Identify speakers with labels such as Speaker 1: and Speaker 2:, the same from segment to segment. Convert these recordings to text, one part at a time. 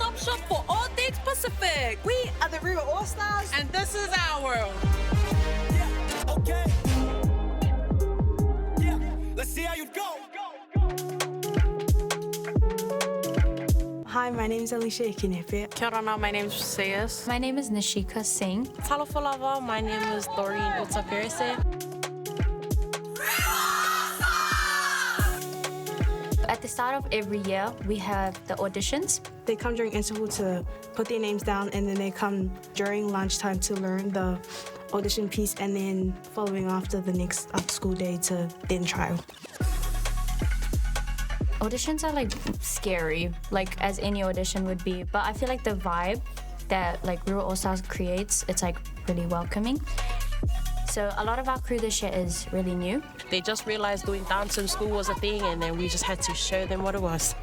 Speaker 1: one-stop shop for all things Pacific.
Speaker 2: We are the Rewa All Stars,
Speaker 1: And this is our world.
Speaker 3: Yeah, okay. Yeah, let's see how you go.
Speaker 2: Hi, my name is Alicia Ikinepe.
Speaker 4: Kia ora, my name is Sayas.
Speaker 5: My name is Nishika Singh.
Speaker 4: Talofa lava, my name is Doreen Utaperese.
Speaker 5: At the start of every year, we have the auditions.
Speaker 2: They come during interval to put their names down, and then they come during lunchtime to learn the audition piece, and then following after the next school day to then trial.
Speaker 5: Auditions are like scary, like as any audition would be, but I feel like the vibe that like Rewa All Stars creates, it's like really welcoming. So a lot of our crew this year is really new.
Speaker 4: They just realized doing dance in school was a thing, and then we just had to show them what it was.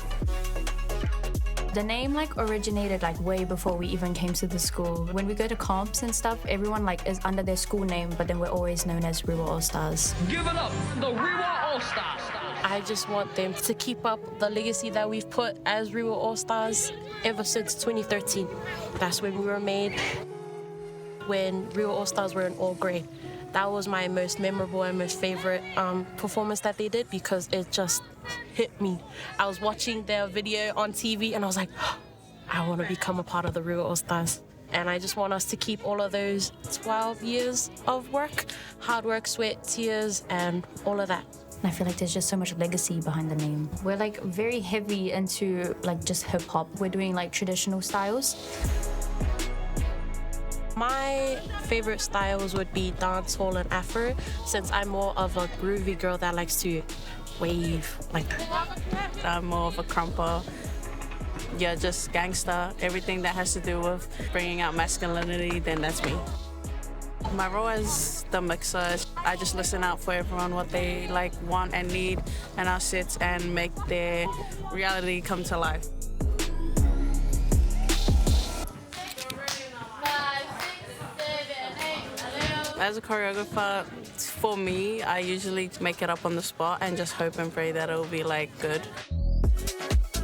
Speaker 5: The name like originated like way before we even came to the school. When we go to comps and stuff, everyone like is under their school name, but then we're always known as Rewa All Stars.
Speaker 6: Give it up, the Rewa All Stars.
Speaker 4: I just want them to keep up the legacy that we've put as Rewa All Stars ever since 2013. That's when we were made, when Rewa All Stars were in all grade. That was my most memorable and most favorite performance that they did, because it just hit me. I was watching their video on TV and I was like, I want to become a part of the Rewa All Stars. And I just want us to keep all of those 12 years of work, hard work, sweat, tears, and all of that.
Speaker 5: I feel like there's just so much legacy behind the name. We're like very heavy into like just hip hop. We're doing like traditional styles.
Speaker 4: My favorite styles would be dancehall and afro, since I'm more of a groovy girl that likes to wave like that.
Speaker 7: I'm more of a crumper. Yeah, just gangster. Everything that has to do with bringing out masculinity, then that's me. My role as the mixer, I just listen out for everyone, what they like, want and need, and I'll sit and make their reality come to life. As a choreographer, for me, I usually make it up on the spot and just hope and pray that it'll be like good.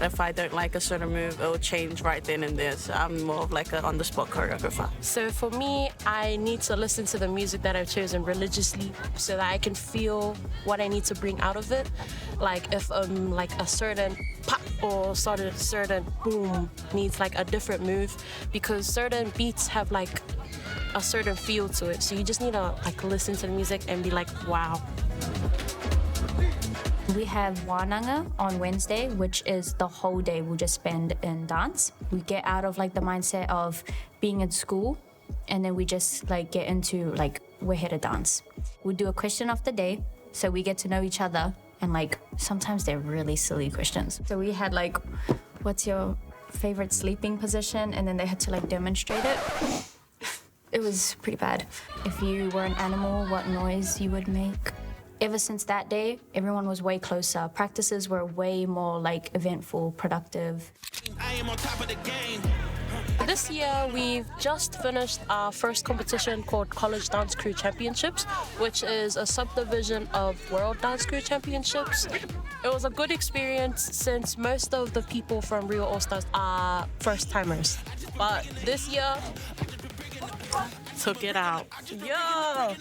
Speaker 7: If I don't like a certain move, it'll change right then and there. So I'm more of like an on-the-spot choreographer.
Speaker 4: So for me, I need to listen to the music that I've chosen religiously so that I can feel what I need to bring out of it. Like if like a certain pop or certain boom needs like a different move, because certain beats have like a certain feel to it. So you just need to like listen to the music and be like, wow.
Speaker 5: We have Wananga on Wednesday, which is the whole day we'll just spend in dance. We get out of like the mindset of being in school, and then we just like get into like, we're here to dance. We do a question of the day, so we get to know each other, and like sometimes they're really silly questions. So we had like, what's your favorite sleeping position? And then they had to like demonstrate it. It was pretty bad. If you were an animal, what noise you would make. Ever since that day, everyone was way closer. Practices were way more like eventful, productive.
Speaker 3: I am on top of the game.
Speaker 4: This year, we've just finished our first competition called College Dance Crew Championships, which is a subdivision of World Dance Crew Championships. It was a good experience since most of the people from Rewa All Stars are first-timers. But this year, took it out. Yeah!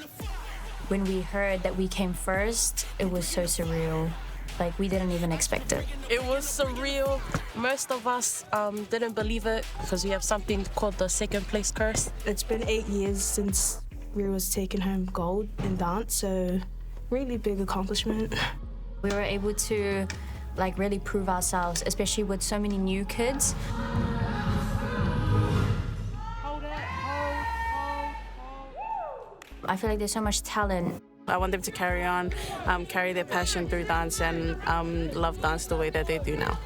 Speaker 5: When we heard that we came first, it was so surreal. Like, we didn't even expect it.
Speaker 4: It was surreal. Most of us didn't believe it because we have something called the second place curse.
Speaker 2: It's been 8 years since Rewa's taken home gold in dance, so really big accomplishment.
Speaker 5: We were able to like really prove ourselves, especially with so many new kids. I feel like there's so much talent.
Speaker 7: I want them to carry on, carry their passion through dance, and love dance the way that they do now.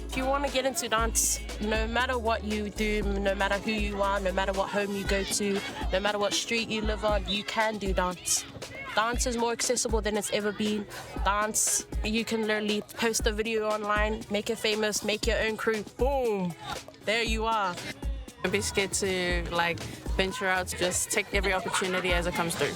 Speaker 4: If you want to get into dance, no matter what you do, no matter who you are, no matter what home you go to, no matter what street you live on, you can do dance. Dance is more accessible than it's ever been. Dance, you can literally post a video online, make it famous, make your own crew, boom, there you are.
Speaker 7: Don't be scared to like venture out, just take every opportunity as it comes through.